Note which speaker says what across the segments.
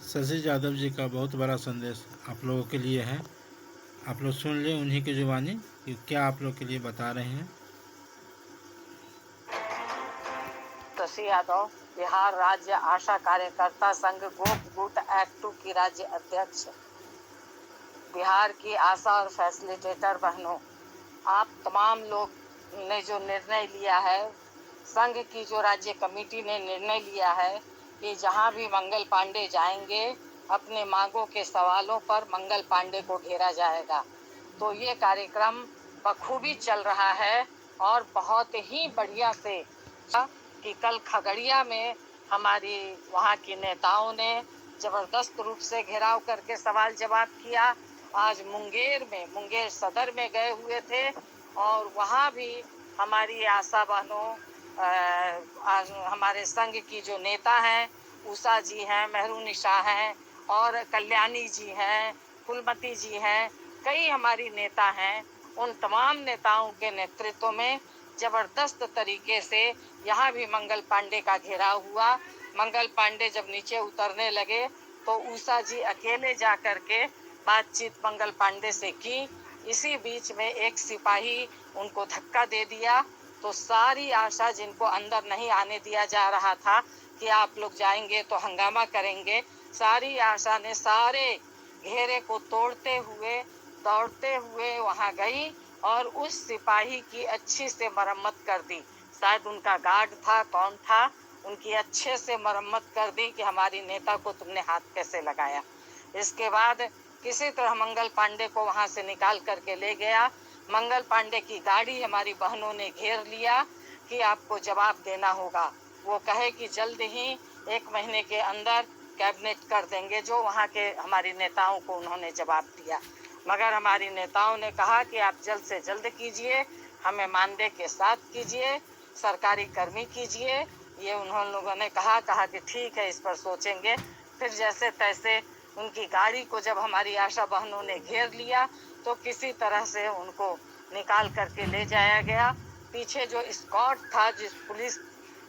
Speaker 1: शशि यादव जी का बहुत बड़ा संदेश आप लोगों के लिए है। आप लोग सुन लें उन्हीं की जुबानी कि क्या आप लोग के लिए बता रहे हैं।
Speaker 2: शशि यादव, बिहार राज्य आशा कार्यकर्ता संघ गोप गुट एक्ट 2 की राज्य अध्यक्ष। बिहार की आशा और फैसिलिटेटर बहनों, आप तमाम लोग ने जो निर्णय लिया है, संघ की जो राज्य कमेटी ने निर्णय लिया है कि जहां भी मंगल पांडे जाएंगे अपने मांगों के सवालों पर मंगल पांडे को घेरा जाएगा। तो ये कार्यक्रम बखूबी चल रहा है और बहुत ही बढ़िया से कि कल खगड़िया में हमारी वहाँ की नेताओं ने जबरदस्त रूप से घेराव करके सवाल जवाब किया। आज मुंगेर सदर में गए हुए थे और वहाँ भी हमारी आशा बहनों, आज हमारे संघ की जो नेता हैं, उषा जी हैं, मेहरुनिशा हैं और कल्याणी जी हैं, फुलमती जी हैं, कई हमारी नेता हैं। उन तमाम नेताओं के नेतृत्व में जबरदस्त तरीके से यहाँ भी मंगल पांडे का घेराव हुआ। मंगल पांडे जब नीचे उतरने लगे तो उषा जी अकेले जा करके बातचीत मंगल पांडे से की। इसी बीच में एक सिपाही उनको धक्का दे दिया तो सारी आशा, जिनको अंदर नहीं आने दिया जा रहा था कि आप लोग जाएंगे तो हंगामा करेंगे, सारी आशा ने सारे घेरे को तोड़ते हुए दौड़ते हुए वहां गई और उस सिपाही की अच्छी से मरम्मत कर दी। शायद उनका गार्ड था, कौन था, उनकी अच्छे से मरम्मत कर दी कि हमारी नेता को तुमने हाथ कैसे लगाया। इसके बाद किसी तरह मंगल पांडे को वहां से निकाल करके ले गया। मंगल पांडे की गाड़ी हमारी बहनों ने घेर लिया कि आपको जवाब देना होगा। वो कहे कि जल्द ही 1 महीने के अंदर कैबिनेट कर देंगे, जो वहाँ के हमारी नेताओं को उन्होंने जवाब दिया। मगर हमारी नेताओं ने कहा कि आप जल्द से जल्द कीजिए, हमें मानदेय के साथ कीजिए, सरकारी कर्मी कीजिए। ये उन्होंने लोगों ने कहा कि ठीक है, इस पर सोचेंगे। फिर जैसे तैसे उनकी गाड़ी को जब हमारी आशा बहनों ने घेर लिया तो किसी तरह से उनको निकाल करके ले जाया गया। पीछे जो स्कॉट था, जिस पुलिस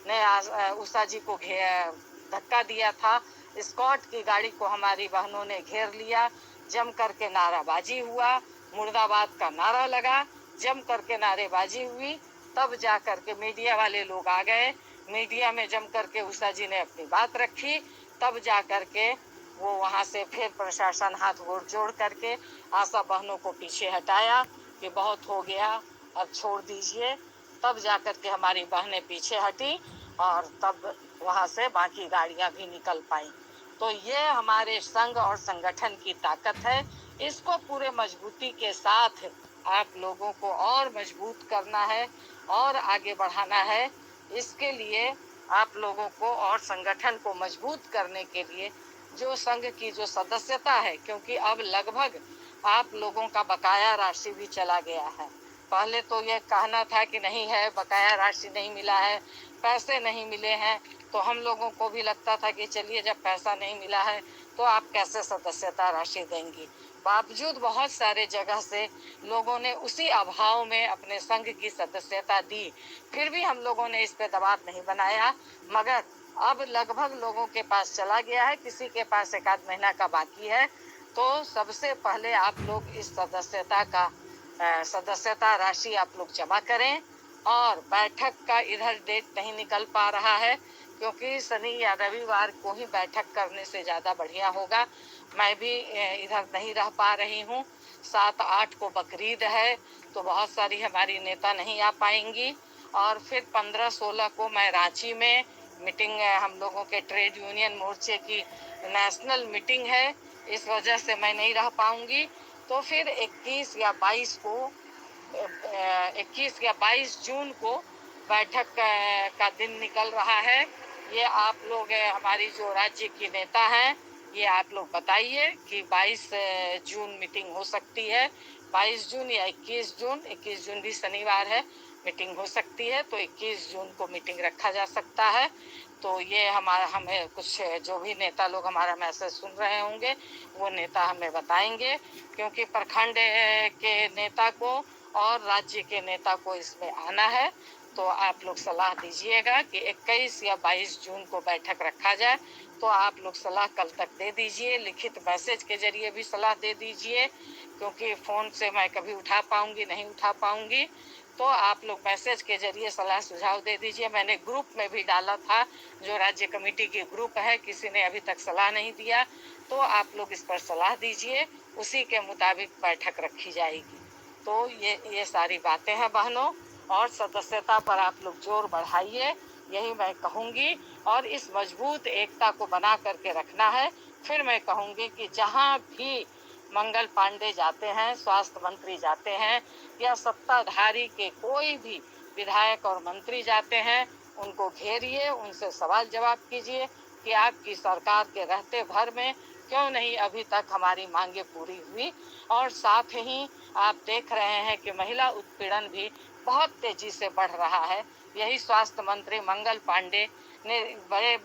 Speaker 2: ने उषा जी को धक्का दिया था, स्कॉट की गाड़ी को हमारी बहनों ने घेर लिया। जम करके नाराबाजी हुआ, मुर्दाबाद का नारा लगा, जम करके नारेबाजी हुई। तब जा करके मीडिया वाले लोग आ गए, मीडिया में जम करके उषा जी ने अपनी बात रखी। तब जा करके वो वहाँ से फिर प्रशासन हाथ गोड़ जोड़ करके आशा बहनों को पीछे हटाया कि बहुत हो गया, अब छोड़ दीजिए। तब जा करके हमारी बहनें पीछे हटी और तब वहाँ से बाकी गाड़ियाँ भी निकल पाई। तो ये हमारे संघ और संगठन की ताकत है। इसको पूरे मजबूती के साथ आप लोगों को और मजबूत करना है और आगे बढ़ाना है। इसके लिए आप लोगों को और संगठन को मजबूत करने के लिए जो संघ की जो सदस्यता है, क्योंकि अब लगभग आप लोगों का बकाया राशि भी चला गया है। पहले तो ये कहना था कि नहीं है, बकाया राशि नहीं मिला है, पैसे नहीं मिले हैं, तो हम लोगों को भी लगता था कि चलिए जब पैसा नहीं मिला है तो आप कैसे सदस्यता राशि देंगी। बावजूद बहुत सारे जगह से लोगों ने उसी अभाव में अपने संघ की सदस्यता दी, फिर भी हम लोगों ने इस पे दबाव नहीं बनाया। मगर अब लगभग लोगों के पास चला गया है, किसी के पास 1 आध महीना का बाकी है। तो सबसे पहले आप लोग इस सदस्यता राशि आप लोग जमा करें। और बैठक का इधर डेट नहीं निकल पा रहा है क्योंकि शनि या रविवार को ही बैठक करने से ज़्यादा बढ़िया होगा। मैं भी इधर नहीं रह पा रही हूँ। 7-8 को बकरीद है तो बहुत सारी हमारी नेता नहीं आ पाएंगी। और फिर 15-16 को मैं रांची में मीटिंग, हम लोगों के ट्रेड यूनियन मोर्चे की नेशनल मीटिंग है, इस वजह से मैं नहीं रह पाऊंगी। तो फिर 21 या 22 जून को बैठक का दिन निकल रहा है। ये आप लोग हमारी जो राज्य की नेता हैं, ये आप लोग बताइए कि 22 जून मीटिंग हो सकती है। 22 जून या 21 जून, 21 जून भी शनिवार है, मीटिंग हो सकती है। तो 21 जून को मीटिंग रखा जा सकता है। तो ये हमें कुछ जो भी नेता लोग हमारा मैसेज सुन रहे होंगे वो नेता हमें बताएंगे, क्योंकि प्रखंड के नेता को और राज्य के नेता को इसमें आना है। तो आप लोग सलाह दीजिएगा कि 21 या 22 जून को बैठक रखा जाए। तो आप लोग सलाह कल तक दे दीजिए, लिखित मैसेज के जरिए भी सलाह दे दीजिए, क्योंकि फ़ोन से मैं कभी उठा पाऊँगी नहीं उठा पाऊँगी। तो आप लोग मैसेज के जरिए सलाह सुझाव दे दीजिए। मैंने ग्रुप में भी डाला था, जो राज्य कमेटी की ग्रुप है, किसी ने अभी तक सलाह नहीं दिया। तो आप लोग इस पर सलाह दीजिए, उसी के मुताबिक बैठक रखी जाएगी। तो ये सारी बातें हैं बहनों, और सदस्यता पर आप लोग जोर बढ़ाइए, यही मैं कहूँगी। और इस मजबूत एकता को बना करके रखना है। फिर मैं कहूँगी कि जहाँ भी मंगल पांडे जाते हैं, स्वास्थ्य मंत्री जाते हैं, या सत्ताधारी के कोई भी विधायक और मंत्री जाते हैं, उनको घेरिए, उनसे सवाल जवाब कीजिए कि आपकी सरकार के रहते भर में क्यों नहीं अभी तक हमारी मांगे पूरी हुई। और साथ ही आप देख रहे हैं कि महिला उत्पीड़न भी बहुत तेजी से बढ़ रहा है। यही स्वास्थ्य मंत्री मंगल पांडे ने बड़ी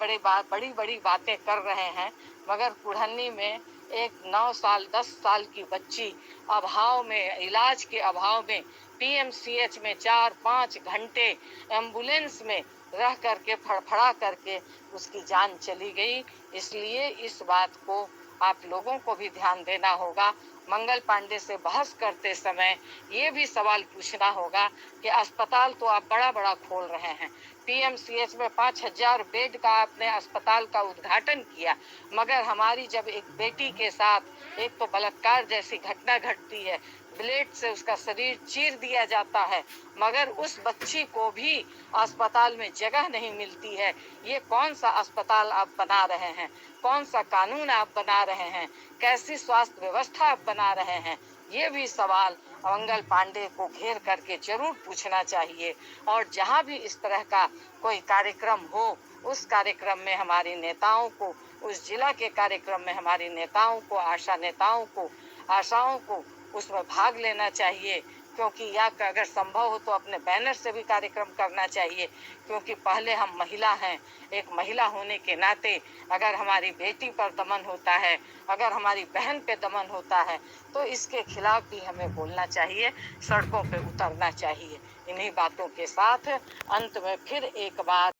Speaker 2: बड़ी बातें कर रहे हैं, मगर कुढ़नी में एक 9 साल 10 साल की बच्ची अभाव में, इलाज के अभाव में पीएमसीएच में 4-5 घंटे एम्बुलेंस में रह करके फड़फड़ा करके उसकी जान चली गई। इसलिए इस बात को आप लोगों को भी ध्यान देना होगा। मंगल पांडे से बहस करते समय ये भी सवाल पूछना होगा कि अस्पताल तो आप बड़ा बड़ा खोल रहे हैं, पीएमसीएच में 5000 बेड का आपने अस्पताल का उद्घाटन किया, मगर हमारी जब एक बेटी के साथ एक तो बलात्कार जैसी घटना घटती है, ब्लेड से उसका शरीर चीर दिया जाता है, मगर उस बच्ची को भी अस्पताल में जगह नहीं मिलती है। ये कौन सा अस्पताल आप बना रहे हैं? कौन सा कानून आप बना रहे हैं? कैसी स्वास्थ्य व्यवस्था आप बना रहे हैं? ये भी सवाल मंगल पांडे को घेर करके जरूर पूछना चाहिए। और जहाँ भी इस तरह का कोई कार्यक्रम हो, उस कार्यक्रम में हमारी नेताओं को, उस जिला के कार्यक्रम में हमारी नेताओं को, आशा नेताओं को, आशाओं को उसमें भाग लेना चाहिए। क्योंकि या अगर संभव हो तो अपने बैनर से भी कार्यक्रम करना चाहिए, क्योंकि पहले हम महिला हैं। एक महिला होने के नाते अगर हमारी बेटी पर दमन होता है, अगर हमारी बहन पे दमन होता है, तो इसके खिलाफ भी हमें बोलना चाहिए, सड़कों पे उतरना चाहिए। इन्हीं बातों के साथ अंत में फिर एक बार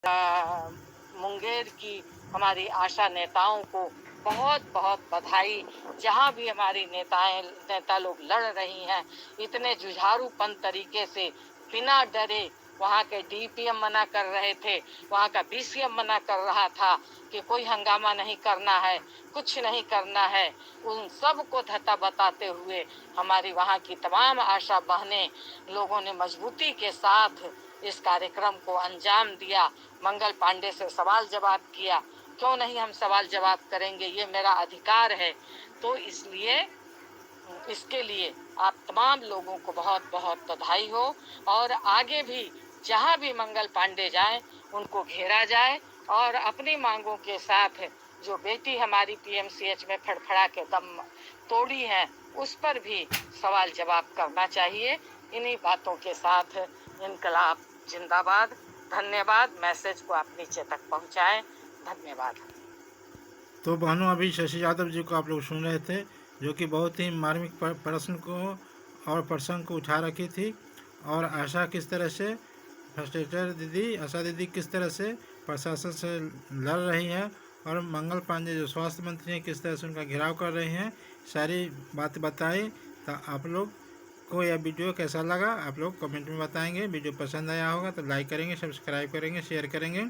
Speaker 2: मुंगेर की हमारी आशा नेताओं को बहुत बहुत बधाई। जहाँ भी हमारी नेता लोग लड़ रही हैं, इतने जुझारूपन तरीके से, बिना डरे। वहाँ के डीपीएम मना कर रहे थे, वहाँ का बीसीएम मना कर रहा था कि कोई हंगामा नहीं करना है, कुछ नहीं करना है। उन सब को धता बताते हुए हमारी वहाँ की तमाम आशा बहनें लोगों ने मजबूती के साथ इस कार्यक्रम को अंजाम दिया। मंगल पांडे से सवाल जवाब किया। क्यों नहीं हम सवाल जवाब करेंगे? ये मेरा अधिकार है। तो इसलिए इसके लिए आप तमाम लोगों को बहुत बहुत बधाई हो। और आगे भी जहाँ भी मंगल पांडे जाएं, उनको घेरा जाए और अपनी मांगों के साथ जो बेटी हमारी पीएमसीएच में फड़फड़ा के दम तोड़ी है, उस पर भी सवाल जवाब करना चाहिए। इन्हीं बातों के साथ इनकलाब जिंदाबाद। धन्यवाद। मैसेज को आप नीचे तक पहुँचाएँ। धन्यवाद।
Speaker 1: तो बहनों, अभी शशि यादव जी को आप लोग सुन रहे थे, जो कि बहुत ही मार्मिक प्रश्न को और प्रसंग को उठा रखी थी। और आशा किस तरह से फर्स्टेटर दीदी, आशा दीदी किस तरह से प्रशासन से लड़ रही है, और मंगल पांडे जो स्वास्थ्य मंत्री हैं किस तरह से उनका घेराव कर रहे हैं, सारी बात बताई। तो आप लोग को यह वीडियो कैसा लगा आप लोग कमेंट में बताएंगे। वीडियो पसंद आया होगा तो लाइक करेंगे, सब्सक्राइब करेंगे, शेयर करेंगे।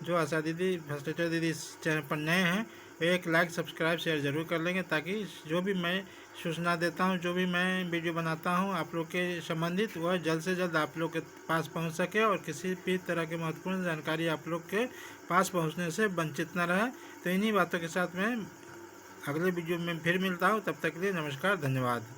Speaker 1: जो आशा दीदी, फर्स्टेटर दीदी इस चैनल पर नए हैं, एक लाइक सब्सक्राइब शेयर ज़रूर कर लेंगे, ताकि जो भी मैं सूचना देता हूं, जो भी मैं वीडियो बनाता हूं आप लोग के संबंधित, वह जल्द से जल्द आप लोग के पास पहुंच सके, और किसी भी तरह की महत्वपूर्ण जानकारी आप लोग के पास पहुंचने से वंचित न रहे। तो इन्हीं बातों के साथ मैं अगले वीडियो में फिर मिलता हूं। तब तक के लिए नमस्कार, धन्यवाद।